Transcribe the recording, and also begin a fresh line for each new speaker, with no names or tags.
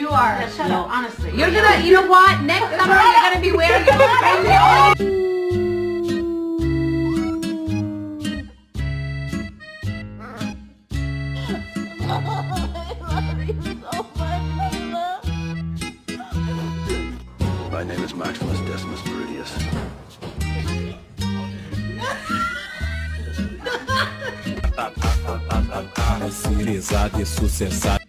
You are.
Yeah, shut up, honestly.
You're gonna, you know what? Next summer you're gonna be wearing your crazy old...
My name is Maximus Decimus Meridius.
Civilizado e sucessado.